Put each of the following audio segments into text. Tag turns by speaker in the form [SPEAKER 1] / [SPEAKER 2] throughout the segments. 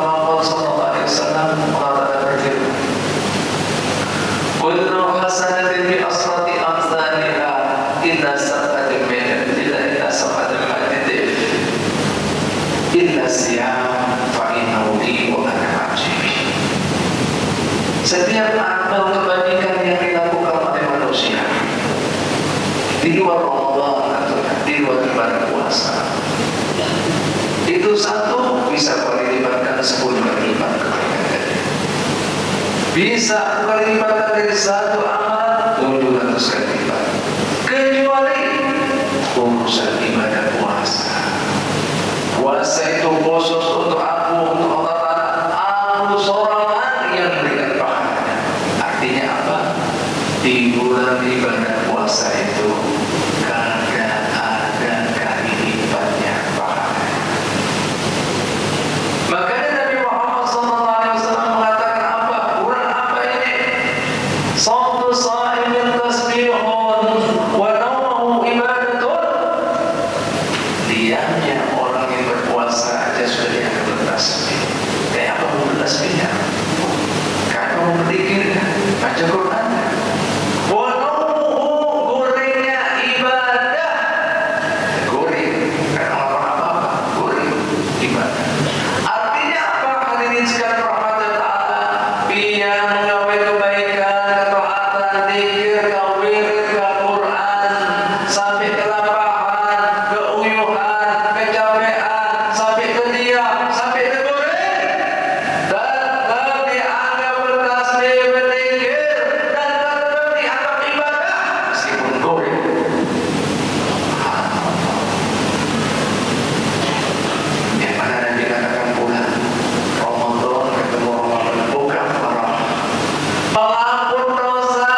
[SPEAKER 1] Muhammad SAW mengatakan berfirman, "Kullu hasanatin bi asrati amsalha, inna sab'atin hadith, illa siyam fa'innahu li wa ana ajibi." Setiap amal kebaikan yang dilakukan oleh manusia di luar Ramadan atau di luar ibadah puasa, itu satu bisa kali lipatkan 10 kali lipat kebaikan. Bisa kali lipatkan dari satu amal 700 kali lipat. Kecuali urusan ibadah puasa. Puasa itu khusus untuk aku, untuk Allah Ta'ala. Aku sorangan yang memberikan pahalanya. Artinya apa? Di bulan ibadah puasa itu kagak ada kali lipatnya pahalanya. Makanya Nabi Muhammad SAW mengatakan apa? Bulan apa ini? Sawmu sha'imin tasbihun wa nawmuhu ibadatun. Diamnya orang yang berpuasa aja sudah dianggap bertasbih. Kayak apa mau bertasbihnya? Kayak mau berzikir, baca Quran. Wa nawmuhu, gorengnya ibadah. Goreng, karena apa-apa, goreng ibadah. Artinya apa? Hadirin sekalian rahmatan ta'ala, biar menggapai kebaikan, ketaatan, zikir, wirid, Quran, sampai kelaparan, keuyuhan, kecapean, sampai ke diam, sampai ke goreng, tetap dianggap bertasbih, berzikir, dan tetap dianggap ibadah meskipun goreng. Yang mana Nabi katakan pula, Ramadan ketemu Ramadan bukan haram. Pengampun dosa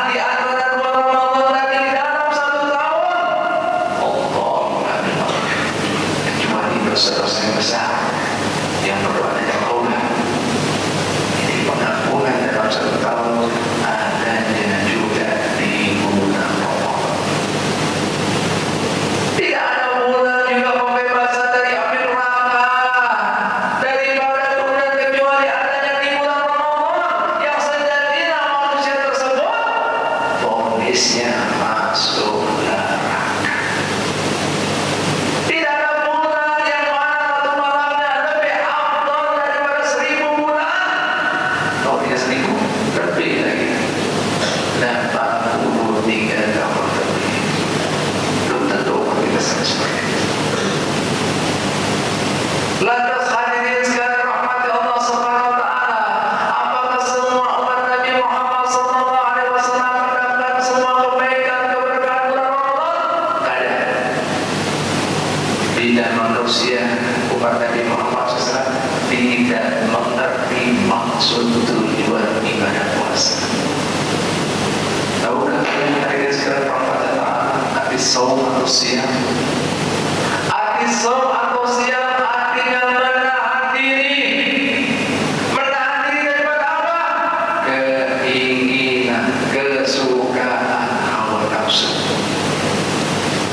[SPEAKER 1] di antara 2 Ramadan tadi dalam 1 tahun. Allah mengampuni kecuali dosa-dosa yang besar yang perlu adanya taubat. Ini pengampunan dalam 1 tahun adanya juga di bulan Ramadan. Tidak ada bulan juga pembebasan dari api neraka, daripada kemudian kecuali adanya di bulan Ramadan yang sejatinya manusia tersebut vonisnya masuk neraka. Tidak ada bulan yang mana satu malamnya lebih afdal daripada 1000 bulan. Kalau tidak 1000 lebih lagi, 83 tahun lebih. Belum tentu kita seperti itu. Lantas hadirin sekalian rahmati Allah Subhanahu wa taala, apakah semua umat Nabi Muhammad SAW mendapatkan semua kebaikan keberkahan bulan Ramadan? Tidak. Tidak, manusia umat Nabi Muhammad SAW tidak mengerti maksud tujuan ibadah puasa. Tahukah kalian hadirin sekalian rahmati Allah, arti saum atau siam? Arti saum atau siam artinya menahan diri. Menahan diri daripada apa? Keinginan, kesukaan hawa nafsu.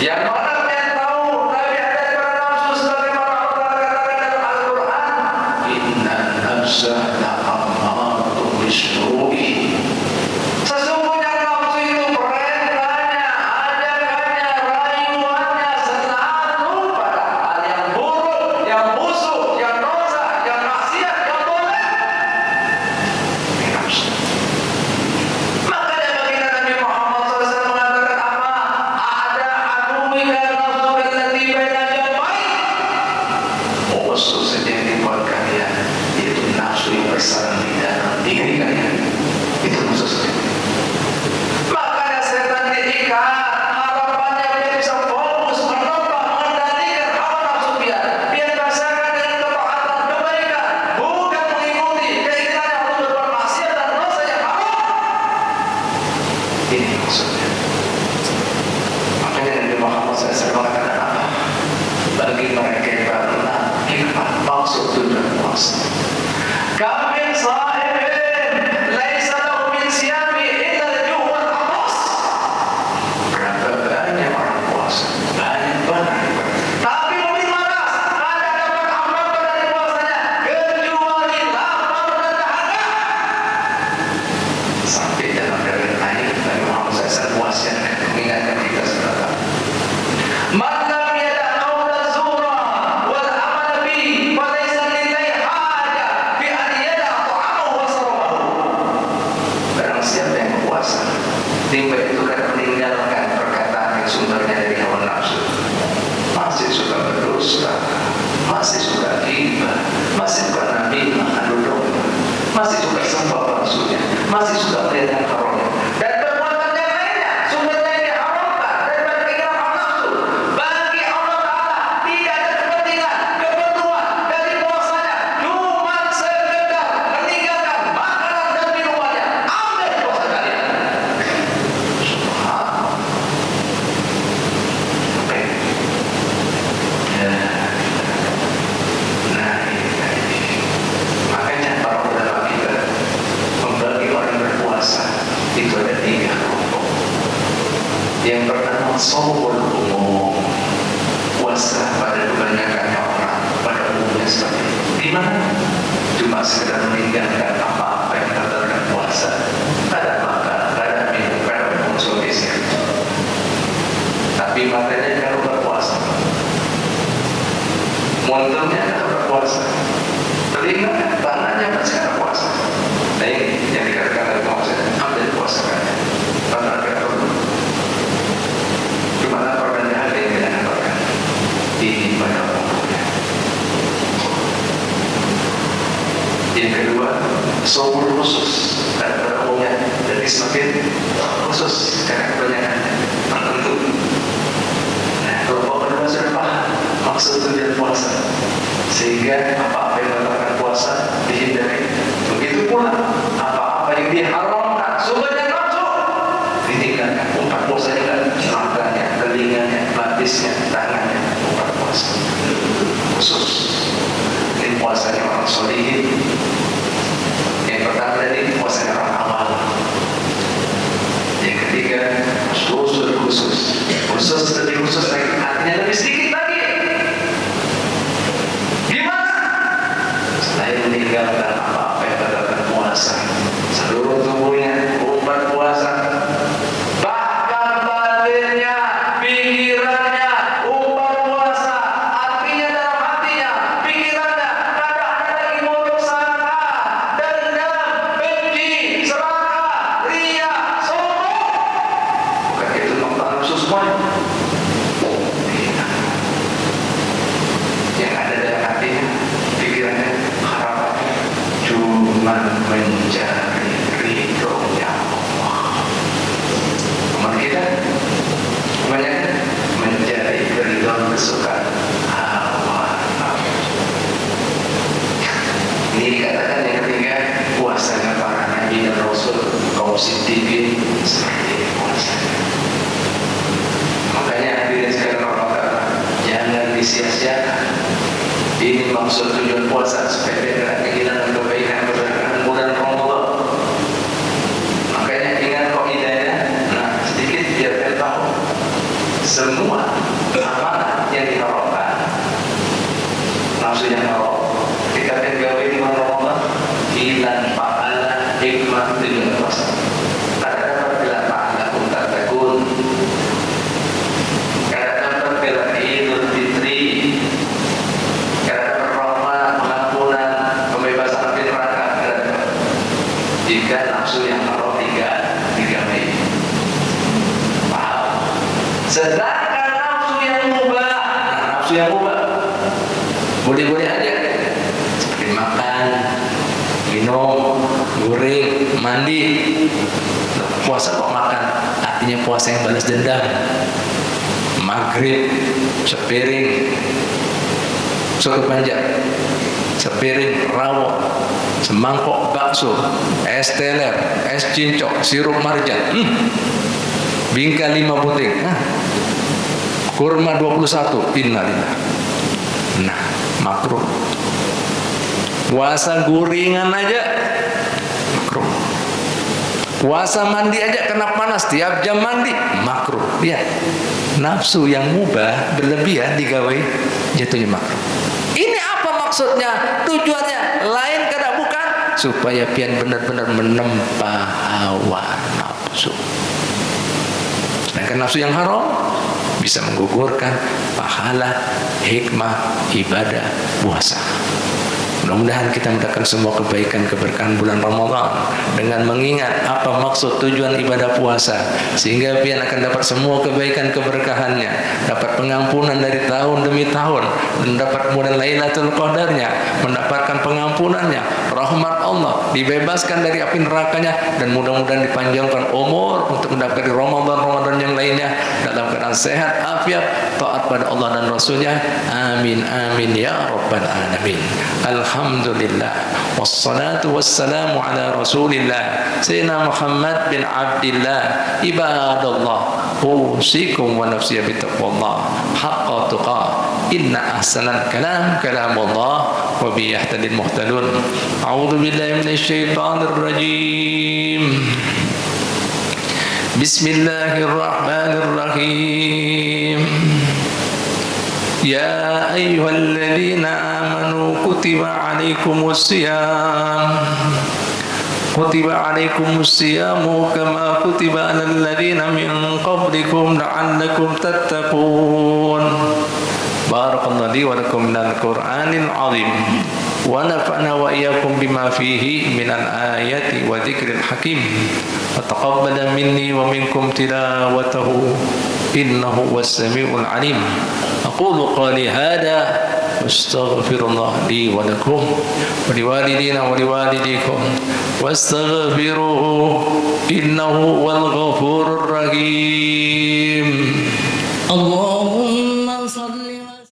[SPEAKER 1] Yang mana kalian tahu Nabi ada daripada nafsu sebagaimana Allah katakan dalam Al-Quran, inna nafsa la'ammaratun bisu'i. Sesungguhnya nafsu itu perintahnya, ajakannya, rayuannya selalu pada hal yang buruk, yang busuk, yang dosa, yang maksiat, yang boleh. Ini nafsu. Makanya baginda Nabi Muhammad SAW mengatakan apa? Ada aduwika nafsu allati baina jambaik. Musuh sejati buat kalian, yaitu nafsu yang bersarang di dalam diri kalian. Itu musuh sejati. Makanya setan diikat, harapannya dia bisa fokus, menopang, mengendalikan hawa nafsu biar rasakan dengan ketaatan, kebaikan, bukan mengikuti keinginannya untuk berbuat maksiat dan dosa yang haram. Ini maksudnya. Makanya Nabi Muhammad SAW mengatakan apa? Bagi mereka yang baru hikmah maksud tujuan puasa. Kami sa'imin laisa lahu min siyam kedua, sobur khusus. Dan pada umumnya jadi semakin khusus karena kebanyakan tertentu. Nah, kelompok kedua sudah paham maksud tujuan puasa, sehingga apa-apa yang melakukan puasa dihindari. Begitu pula apa-apa yang diharamkan, sumbernya nafsu ditinggalkan. Umpat puasa juga matanya, telinganya, batisnya, tangannya, umpat puasa khusus. Ini puasanya orang solihin. Yang pertama tadi puasanya orang awal. Yang ketiga khusus. Khusus lebih khusus lagi, artinya lebih sedikit lagi. Gimana? Selain meninggalkan apa-apa yang berkaitan puasa, seluruh tubuhnya umpat puasa, bahkan batinnya, pikirannya umpat puasa. Artinya dalam hatinya, pikirannya tidak ada lagi buruk sangka, dendam, benci, serakah, ria, sombong. Bukan itu nafsu nafsu semuanya. Yang ada dalam hatinya, pikirannya, harapannya cuma mencari ridhonya Allah. Teman kita kebanyakan mencari keridhaan kesukaan hawa nafsu. Ini dikatakan yang ketiga, puasanya para nabi dan rasul, kaum siddiqin seperti puasanya. Makanya hadirin sekalian Ramadan, jangan disia-siakan. Ini maksud tujuan puasa, supaya dengan keinginan dan kebaikan bulan Ramadan. Makanya ingat kaidahnya. Nah, sedikit biar kita tahu. Semua amanah yang diharamkan, nafsu yang haram, kita gawe di bulan Ramadan, hilang pahala hikmah tujuan puasa. Kada dapat bila pahala pun tak takun. Kada dapat bila Idul Fitri. Kada dapat rahmat, pengampunan, pembebasan api neraka. Kada dapat jika nafsu yang haram digawe. Paham? Sedangkan nafsu yang mubah, nafsu yang mubah boleh-boleh aja, seperti makan, minum, goreng, mandi. Puasa kok makan, artinya puasa yang balas dendam. Maghrib sepiring soto panjang, sepiring rawon, semangkok bakso, es teler, es cincok, sirup marjan, bingkai 5 buting, kurma 21, innalillah. Nah, makruh. Puasa gorengan aja makruh. Puasa mandi aja kena panas, tiap jam mandi makruh. Lihat, nafsu yang mubah berlebihan digawe jatuhnya makruh. Ini apa maksudnya? Tujuannya lain kada bukan supaya pian benar-benar menempa hawa nafsu. Sedangkan nafsu yang haram bisa menggugurkan pahala hikmah ibadah puasa. Mudah-mudahan kita mendapatkan semua kebaikan keberkahan bulan Ramadan dengan mengingat apa maksud tujuan ibadah puasa, sehingga pian akan dapat semua kebaikan keberkahannya, dapat pengampunan dari tahun demi tahun, dan dapat kemudian Lailatul Qadarnya, mendapatkan pengampunannya, rahmat Allah, dibebaskan dari api nerakanya, dan mudah-mudahan dipanjangkan umur untuk mendapatkan Ramadan yang lainnya dalam keadaan sehat, afiat, taat pada Allah dan Rasulnya. Amin amin ya rabbal alamin. Alhamdulillah, wassalatu wassalamu ala rasulillah Sayyidina Muhammad bin Abdillah. Ibadallah, usikum wa nafsiya bitaqwallah haqqa tuqah. Inna ahsanal kalam kalamullah wa bihi yahtadil muhtadun. A'udzu billahi minasy syaithanir rajim. Bismillahirrahmanirrahim. Ya ayyuhalladzina amanu kutiba alaikumus siyamu kama kutiba alal ladzina min qablikum la'allakum tattaqun. Barakallahu li wa lakum minal Qur'anil 'azim wa nafa'na wa iyyakum bima fihi minal ayati wa dzikril hakim. Wa taqabbala minni wa minkum tilawatahu innahu was-sami'ul 'alim. أقول قولي هذا واستغفر الله لي ولكم ولوالدينا ولوالديكم واستغفروه إنه هو الغفور الرحيم.
[SPEAKER 2] الله